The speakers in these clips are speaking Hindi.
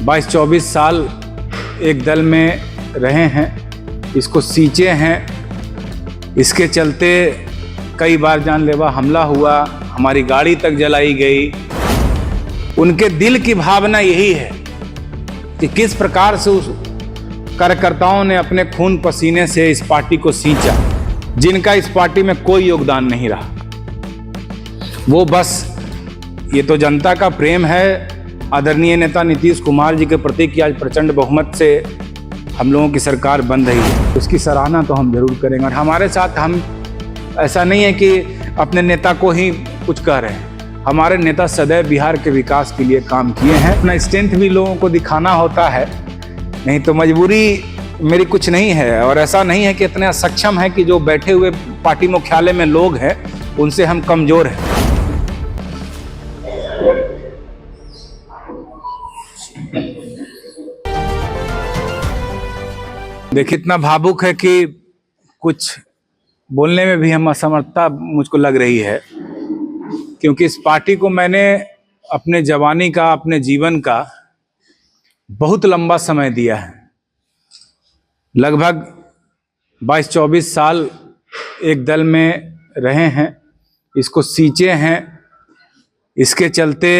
22-24 साल एक दल में रहे हैं, इसको सींचे हैं। इसके चलते कई बार जानलेवा हमला हुआ, हमारी गाड़ी तक जलाई गई। उनके दिल की भावना यही है कि किस प्रकार से उस कार्यकर्ताओं ने अपने खून पसीने से इस पार्टी को सींचा, जिनका इस पार्टी में कोई योगदान नहीं रहा। वो बस ये तो जनता का प्रेम है आदरणीय नेता नीतीश कुमार जी के प्रति कि आज प्रचंड बहुमत से हम लोगों की सरकार बन रही है। उसकी सराहना तो हम जरूर करेंगे। और हमारे साथ हम ऐसा नहीं है कि अपने नेता को ही कुछ कह रहे हैं, हमारे नेता सदैव बिहार के विकास के लिए काम किए हैं। अपना स्ट्रेंथ भी लोगों को दिखाना होता है, नहीं तो मजबूरी मेरी कुछ नहीं है। और ऐसा नहीं है कि इतने सक्षम है कि जो बैठे हुए पार्टी मुख्यालय में लोग हैं उनसे हम कमजोर हैं। देखिए, इतना भावुक है कि कुछ बोलने में भी हम असमर्थता मुझको लग रही है, क्योंकि इस पार्टी को मैंने अपने जवानी का, अपने जीवन का बहुत लंबा समय दिया है। लगभग 22-24 साल एक दल में रहे हैं, इसको सींचे हैं। इसके चलते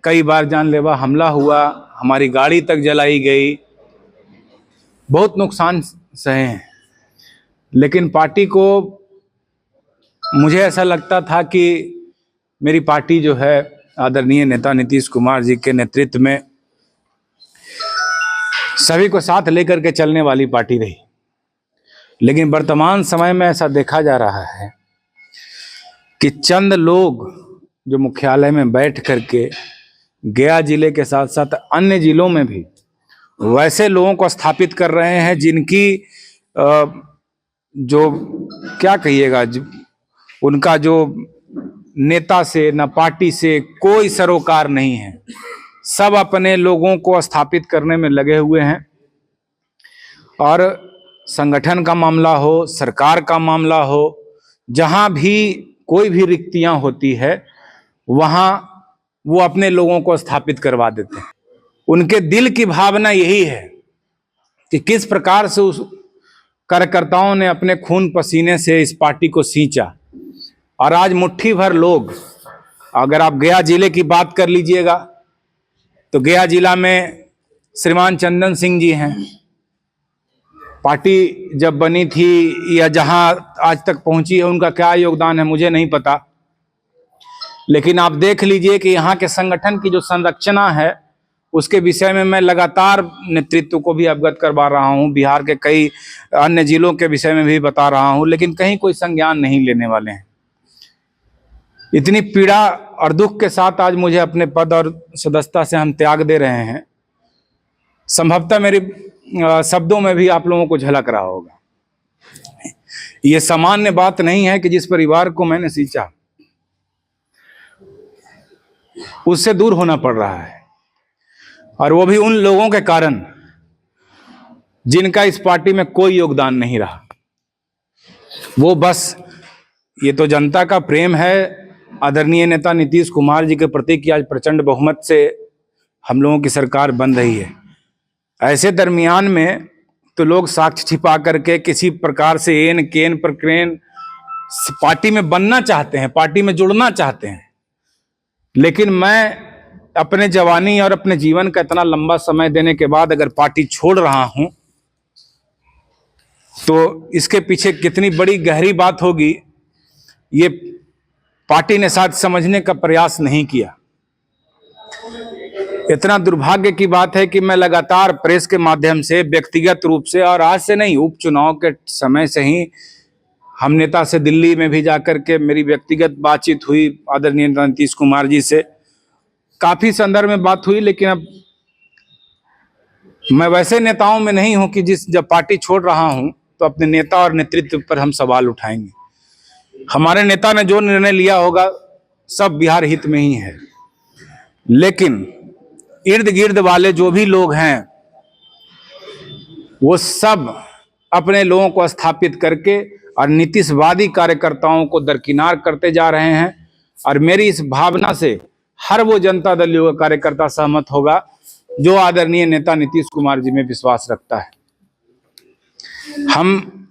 कई बार जानलेवा हमला हुआ, हमारी गाड़ी तक जलाई गई, बहुत नुकसान सहे हैं। लेकिन पार्टी को, मुझे ऐसा लगता था कि मेरी पार्टी जो है आदरणीय नेता नीतीश कुमार जी के नेतृत्व में सभी को साथ लेकर के चलने वाली पार्टी रही। लेकिन वर्तमान समय में ऐसा देखा जा रहा है कि चंद लोग जो मुख्यालय में बैठ करके गया जिले के साथ साथ अन्य जिलों में भी वैसे लोगों को स्थापित कर रहे हैं जिनकी जो क्या कहिएगा, उनका जो नेता से न पार्टी से कोई सरोकार नहीं है। सब अपने लोगों को स्थापित करने में लगे हुए हैं। और संगठन का मामला हो, सरकार का मामला हो, जहां भी कोई भी रिक्तियां होती है वहां वो अपने लोगों को स्थापित करवा देते हैं। उनके दिल की भावना यही है कि किस प्रकार से उस कार्यकर्ताओं ने अपने खून पसीने से इस पार्टी को सींचा। और आज मुट्ठी भर लोग, अगर आप गया जिले की बात कर लीजिएगा तो गया जिला में श्रीमान चंदन सिंह जी हैं। पार्टी जब बनी थी या जहां आज तक पहुंची है, उनका क्या योगदान है मुझे नहीं पता। लेकिन आप देख लीजिए कि यहाँ के संगठन की जो संरचना है उसके विषय में मैं लगातार नेतृत्व को भी अवगत करवा रहा हूँ, बिहार के कई अन्य जिलों के विषय में भी बता रहा हूँ, लेकिन कहीं कोई संज्ञान नहीं लेने वाले हैं। इतनी पीड़ा और दुख के साथ आज मुझे अपने पद और सदस्यता से हम त्याग दे रहे हैं। संभवतः मेरे शब्दों में भी आप लोगों को झलक रहा होगा। ये सामान्य बात नहीं है कि जिस परिवार को मैंने सींचा उससे दूर होना पड़ रहा है, और वो भी उन लोगों के कारण जिनका इस पार्टी में कोई योगदान नहीं रहा। वो बस ये तो जनता का प्रेम है आदरणीय नेता नीतीश कुमार जी के प्रति कि आज प्रचंड बहुमत से हम लोगों की सरकार बन रही है। ऐसे दरमियान में तो लोग साक्ष्य छिपा करके किसी प्रकार से एन केन प्रक्रेन पार्टी में बनना चाहते हैं, पार्टी में जुड़ना चाहते हैं। लेकिन मैं अपने जवानी और अपने जीवन का इतना लंबा समय देने के बाद अगर पार्टी छोड़ रहा हूं तो इसके पीछे कितनी बड़ी गहरी बात होगी, ये पार्टी ने शायद समझने का प्रयास नहीं किया। इतना दुर्भाग्य की बात है कि मैं लगातार प्रेस के माध्यम से, व्यक्तिगत रूप से, और आज से नहीं, उपचुनाव के समय से ही हम नेता से दिल्ली में भी जाकर के मेरी व्यक्तिगत बातचीत हुई आदरणीय नीतीश कुमार जी से, काफी संदर्भ में बात हुई। लेकिन अब मैं वैसे नेताओं में नहीं हूं कि जब पार्टी छोड़ रहा हूं तो अपने नेता और नेतृत्व पर हम सवाल उठाएंगे। हमारे नेता ने जो निर्णय लिया होगा सब बिहार हित में ही है। लेकिन इर्द गिर्द वाले जो भी लोग हैं वो सब अपने लोगों को स्थापित करके और नीतीशवादी कार्यकर्ताओं को दरकिनार करते जा रहे हैं। और मेरी इस भावना से हर वो जनता दल कार्यकर्ता सहमत होगा जो आदरणीय नेता नीतीश कुमार जी में विश्वास रखता है। हम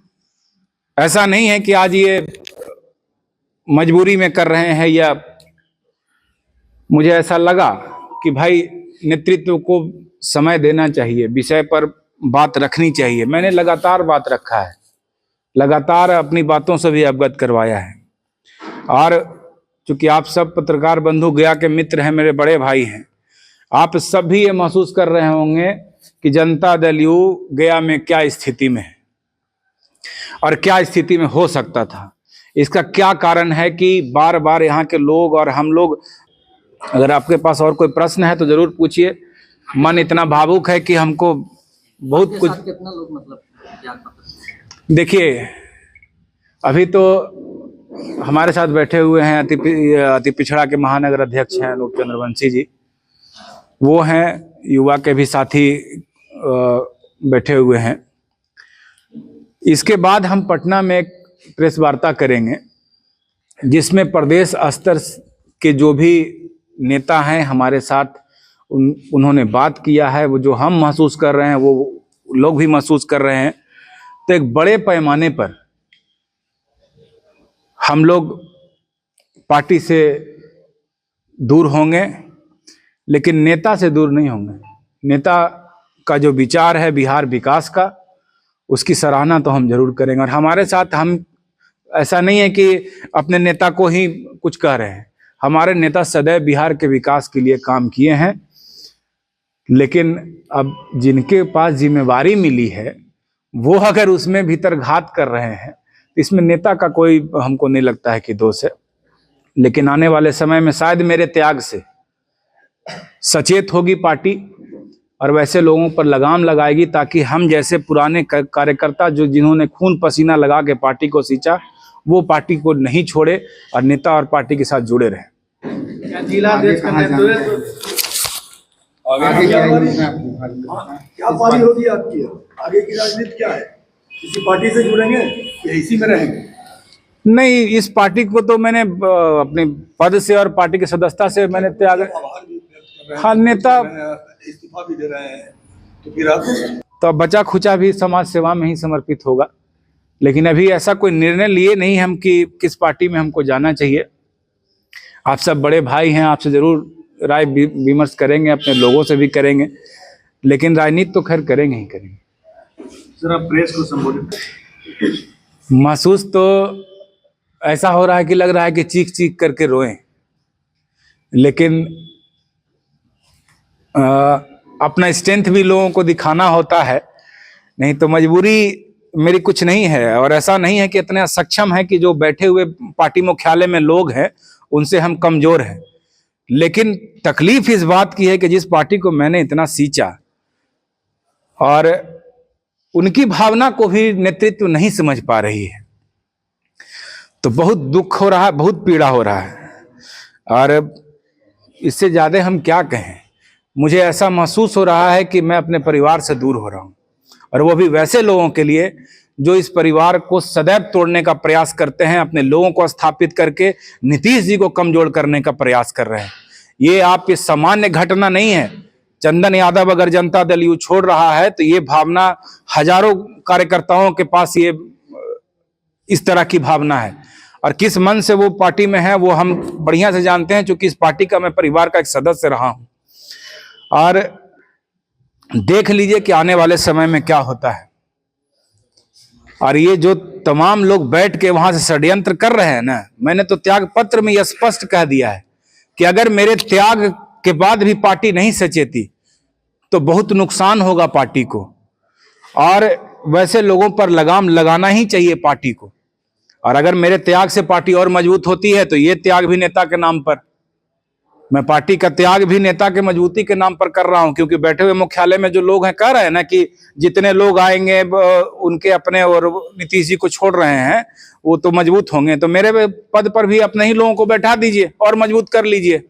ऐसा नहीं है कि आज ये मजबूरी में कर रहे हैं, या मुझे ऐसा लगा कि भाई नेतृत्व को समय देना चाहिए, विषय पर बात रखनी चाहिए। मैंने लगातार बात रखा है, लगातार अपनी बातों से भी अवगत करवाया है। और चूंकि आप सब पत्रकार बंधु गया के मित्र हैं, मेरे बड़े भाई हैं, आप सब भी ये महसूस कर रहे होंगे कि जनता दल यू गया में क्या स्थिति में है और क्या स्थिति में हो सकता था। इसका क्या कारण है कि बार बार यहाँ के लोग और हम लोग, अगर आपके पास और कोई प्रश्न है तो जरूर पूछिए। मन इतना भावुक है कि हमको बहुत कुछ। कितना लोग मतलब देखिए, अभी तो हमारे साथ बैठे हुए हैं अति पिछड़ा के महानगर अध्यक्ष हैं अनूप चंद्रवंशी जी, वो हैं युवा के भी साथी बैठे हुए हैं। इसके बाद हम पटना में एक प्रेस वार्ता करेंगे जिसमें प्रदेश स्तर के जो भी नेता हैं हमारे साथ, उन्होंने बात किया है, वो जो हम महसूस कर रहे हैं वो लोग भी महसूस कर रहे हैं। तो एक बड़े पैमाने पर हम लोग पार्टी से दूर होंगे, लेकिन नेता से दूर नहीं होंगे। नेता का जो विचार है बिहार विकास का, उसकी सराहना तो हम जरूर करेंगे। और हमारे साथ हम ऐसा नहीं है कि अपने नेता को ही कुछ कह रहे हैं, हमारे नेता सदैव बिहार के विकास के लिए काम किए हैं। लेकिन अब जिनके पास जिम्मेवारी मिली है वो अगर उसमें भीतर घात कर रहे हैं, इसमें नेता का कोई हमको नहीं लगता है कि दोष है। लेकिन आने वाले समय में शायद मेरे त्याग से सचेत होगी पार्टी और वैसे लोगों पर लगाम लगाएगी, ताकि हम जैसे पुराने कार्यकर्ता जो जिन्होंने खून पसीना लगा के पार्टी को सींचा, वो पार्टी को नहीं छोड़े और नेता और पार्टी के साथ जुड़े रहे। जिला देश का क्या पारी होगी आपकी? आगे की राजनीति क्या है? किसी पार्टी से जुड़ेंगे या इसी में रहेंगे? नहीं, इस पार्टी को तो मैंने अपने पद से और पार्टी की सदस्यता से मैंने त्याग। हाँ, नेता इस्तीफा भी दे रहे हैं, तो फिर आप तो बचा खुचा भी समाज सेवा में ही समर्पित होगा। लेकिन अभी ऐसा कोई निर्णय लिए नहीं हम कि किस पार्टी में हमको जाना चाहिए। आप सब बड़े भाई हैं, आपसे जरूर राय विमर्श करेंगे, अपने लोगों से भी करेंगे, लेकिन राजनीति तो खैर करेंगे ही करेंगे। जरा प्रेस को संबोधित। महसूस तो ऐसा हो रहा है कि लग रहा है कि चीख चीख करके रोएं, लेकिन अपना स्ट्रेंथ भी लोगों को दिखाना होता है, नहीं तो मजबूरी मेरी कुछ नहीं है। और ऐसा नहीं है कि इतने सक्षम है कि जो बैठे हुए पार्टी मुख्यालय में लोग हैं उनसे हम कमजोर हैं। लेकिन तकलीफ इस बात की है कि जिस पार्टी को मैंने इतना सींचा और उनकी भावना को भी नेतृत्व नहीं समझ पा रही है, तो बहुत दुख हो रहा है, बहुत पीड़ा हो रहा है। और इससे ज्यादा हम क्या कहें। मुझे ऐसा महसूस हो रहा है कि मैं अपने परिवार से दूर हो रहा हूं, और वो भी वैसे लोगों के लिए जो इस परिवार को सदैव तोड़ने का प्रयास करते हैं, अपने लोगों को स्थापित करके नीतीश जी को कमजोर करने का प्रयास कर रहे हैं। ये आप ये सामान्य घटना नहीं है। चंदन यादव अगर जनता दल यू छोड़ रहा है तो ये भावना हजारों कार्यकर्ताओं के पास ये इस तरह की भावना है, और किस मन से वो पार्टी में है वो हम बढ़िया से जानते हैं, क्योंकि इस पार्टी का मैं परिवार का एक सदस्य रहा हूं। और देख लीजिए कि आने वाले समय में क्या होता है। और ये जो तमाम लोग बैठ के वहां से षड्यंत्र कर रहे हैं ना, मैंने तो त्याग पत्र में यह स्पष्ट कह दिया है कि अगर मेरे त्याग के बाद भी पार्टी नहीं सचेती तो बहुत नुकसान होगा पार्टी को, और वैसे लोगों पर लगाम लगाना ही चाहिए पार्टी को। और अगर मेरे त्याग से पार्टी और मजबूत होती है तो ये त्याग भी नेता के नाम पर, मैं पार्टी का त्याग भी नेता के मजबूती के नाम पर कर रहा हूं। क्योंकि बैठे हुए मुख्यालय में जो लोग हैं कह रहे हैं ना कि जितने लोग आएंगे उनके अपने और नीतीश जी को छोड़ रहे हैं वो तो मजबूत होंगे, तो मेरे पद पर भी अपने ही लोगों को बैठा दीजिए और मजबूत कर लीजिए।